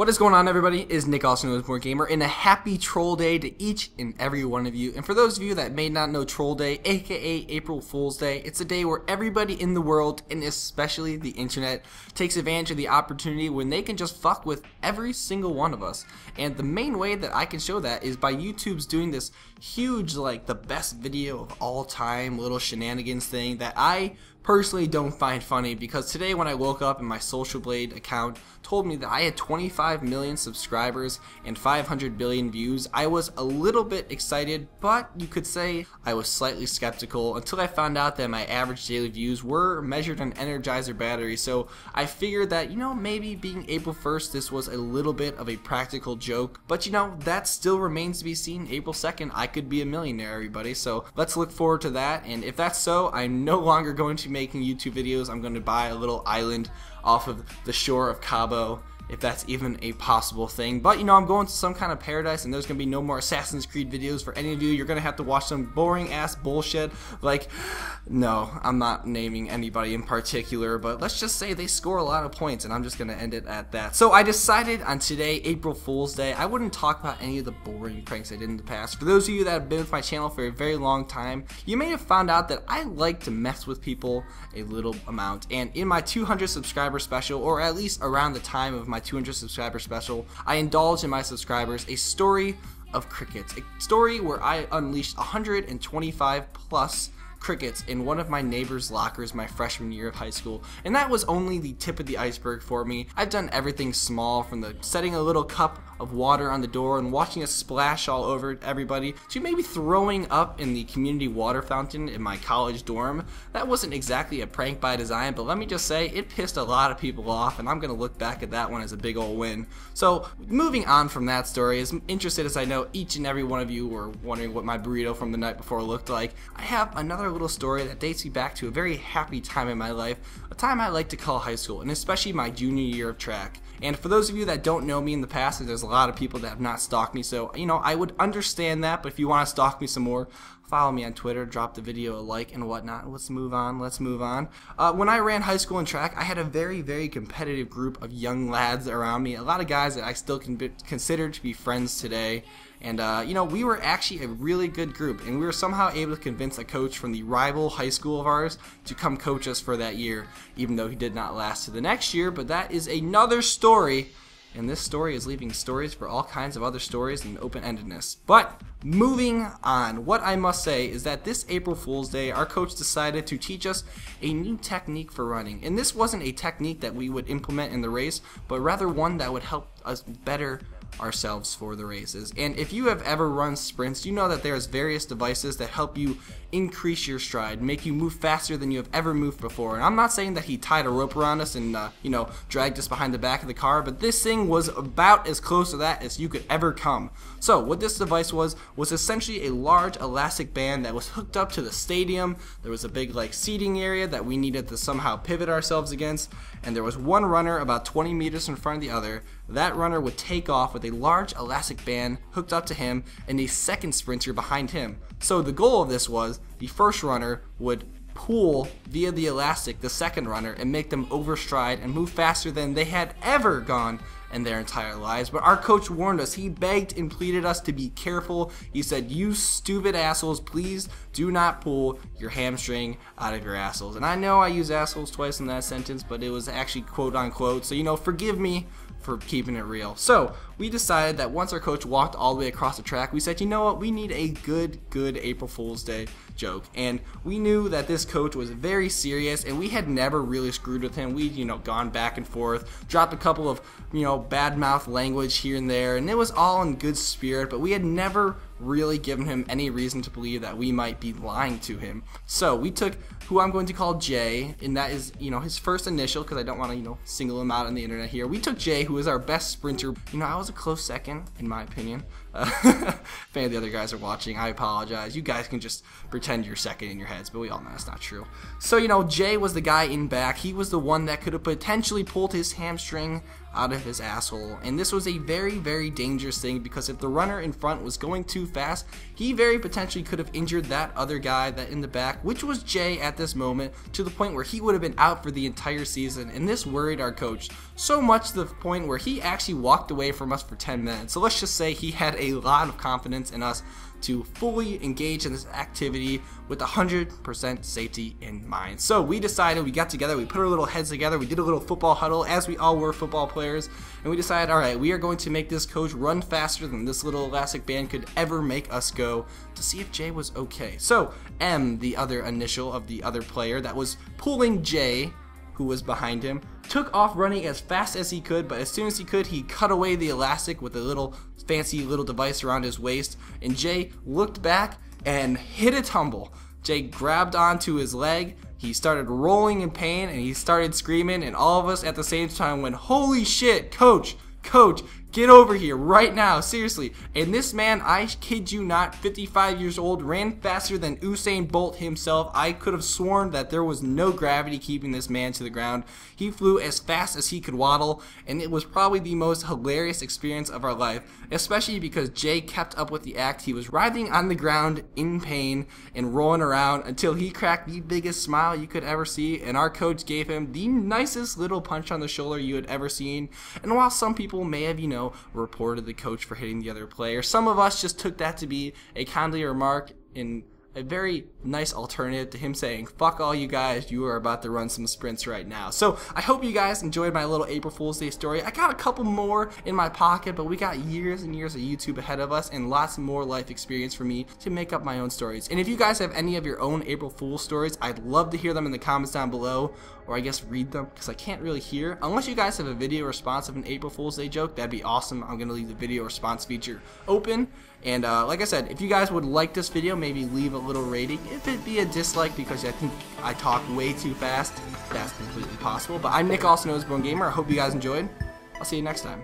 What is going on, everybody? It is Nick, also known as More Gamer, and a happy Troll Day to each and every one of you. And for those of you that may not know Troll Day, aka April Fool's Day, it's a day where everybody in the world, and especially the internet, takes advantage of the opportunity when they can just fuck with every single one of us. And the main way that I can show that is by YouTube's doing this huge, like, the best video of all time little shenanigans thing that I personally don't find funny, because today when I woke up and my Social Blade account told me that I had 25 million subscribers and 500 billion views, I was a little bit excited, but you could say I was slightly skeptical until I found out that my average daily views were measured on Energizer battery. So I figured that, you know, maybe being April 1st, this was a little bit of a practical joke, but you know, that still remains to be seen. April 2nd, I could be a millionaire, everybody, so let's look forward to that. And if that's so, I'm no longer going to be making YouTube videos. I'm going to buy a little island off of the shore of Cabo, if that's even a possible thing. But you know, I'm going to some kind of paradise, and there's gonna be no more Assassin's Creed videos for any of you. You're gonna have to watch some boring ass bullshit. Like, no, I'm not naming anybody in particular, but let's just say they score a lot of points, and I'm just gonna end it at that. So I decided on today, April Fool's Day, I wouldn't talk about any of the boring pranks I did in the past. For those of you that have been with my channel for a very long time, you may have found out that I like to mess with people a little amount. And in my 200 subscriber special, or at least around the time of my 200 subscriber special, I indulged in my subscribers a story of crickets, a story where I unleashed 125 plus crickets in one of my neighbor's lockers my freshman year of high school. And that was only the tip of the iceberg for me. I've done everything small, from the setting a little cup of water on the door and watching it splash all over everybody, to maybe throwing up in the community water fountain in my college dorm. That wasn't exactly a prank by design, but let me just say, it pissed a lot of people off, and I'm gonna look back at that one as a big old win. So moving on from that story, as interested as I know each and every one of you were wondering what my burrito from the night before looked like, I have another little story that dates me back to a very happy time in my life, a time I like to call high school, and especially my junior year of track. And for those of you that don't know me in the past, there's a lot of people that have not stalked me, so you know, I would understand that. But if you want to stalk me some more, follow me on Twitter, drop the video a like and whatnot. Let's move on. When I ran high school and track, I had a very competitive group of young lads around me, a lot of guys that I still consider to be friends today. And you know, we were actually a really good group, and we were somehow able to convince a coach from the rival high school of ours to come coach us for that year, even though he did not last to the next year. But that is another story, and this story is leaving stories for all kinds of other stories and open-endedness. But moving on, what I must say is that this April Fool's Day, our coach decided to teach us a new technique for running. And this wasn't a technique that we would implement in the race, but rather one that would help us better ourselves for the races. And if you have ever run sprints, you know that there's various devices that help you increase your stride, make you move faster than you have ever moved before. And I'm not saying that he tied a rope around us and you know, dragged us behind the back of the car, but this thing was about as close to that as you could ever come. So what this device was essentially a large elastic band that was hooked up to the stadium. There was a big like seating area that we needed to somehow pivot ourselves against, and there was one runner about 20 meters in front of the other. That runner would take off with a large elastic band hooked up to him and a second sprinter behind him. So the goal of this was the first runner would pull via the elastic the second runner and make them overstride and move faster than they had ever gone in their entire lives. But our coach warned us. He begged and pleaded us to be careful. He said, "You stupid assholes, please do not pull your hamstring out of your assholes." And I know I use assholes twice in that sentence, but it was actually quote unquote, so you know, forgive me for keeping it real. So we decided that once our coach walked all the way across the track, we said, you know what, we need a good April Fool's Day joke. And we knew that this coach was very serious, and we had never really screwed with him. We'd, you know, gone back and forth, dropped a couple of, you know, bad mouth language here and there, and it was all in good spirit, but we had never really given him any reason to believe that we might be lying to him. So we took who I'm going to call Jay, and that is, you know, his first initial, because I don't want to, you know, single him out on the internet here. We took Jay, who is our best sprinter. You know, I was a close second, in my opinion. If any of the other guys are watching, I apologize. You guys can just pretend you're second in your heads, but we all know that's not true. So, you know, Jay was the guy in back. He was the one that could have potentially pulled his hamstring out of his asshole, and this was a very, very dangerous thing, because if the runner in front was going too fast, he very potentially could have injured that other guy that in the back, which was Jay at this moment, to the point where he would have been out for the entire season. And this worried our coach so much to the point where he actually walked away from us for 10 minutes. So let's just say he had a lot of confidence in us to fully engage in this activity with 100% safety in mind. So we decided, we got together, we put our little heads together, we did a little football huddle, as we all were football players, and we decided, alright, we are going to make this coach run faster than this little elastic band could ever make us go, to see if Jay was okay. So M, the other initial of the other player that was pulling Jay, who was behind him, took off running as fast as he could, but as soon as he could, he cut away the elastic with a little fancy little device around his waist, and Jay looked back and hit a tumble. Jay grabbed onto his leg, he started rolling in pain, and he started screaming, and all of us at the same time went, "Holy shit, coach, get over here right now, seriously." And this man, I kid you not, 55 years old, ran faster than Usain Bolt himself. I could have sworn that there was no gravity keeping this man to the ground. He flew as fast as he could waddle, and it was probably the most hilarious experience of our life, especially because Jay kept up with the act. He was writhing on the ground in pain and rolling around until he cracked the biggest smile you could ever see, and our coach gave him the nicest little punch on the shoulder you had ever seen. And while some people may have, reported the coach for hitting the other player, some of us just took that to be a kindly remark in a very nice alternative to him saying, "Fuck all you guys, you are about to run some sprints right now." So I hope you guys enjoyed my little April Fool's Day story. I got a couple more in my pocket, but we got years and years of YouTube ahead of us and lots more life experience for me to make up my own stories. And if you guys have any of your own April Fool's stories, I'd love to hear them in the comments down below, or I guess read them, because I can't really hear. Unless you guys have a video response of an April Fool's Day joke, that'd be awesome. I'm going to leave the video response feature open. And like I said, if you guys would like this video, maybe leave a little rating. If it be a dislike because I think I talk way too fast, that's completely possible. But I'm Nick, also known as Bone Gamer. I hope you guys enjoyed. I'll see you next time.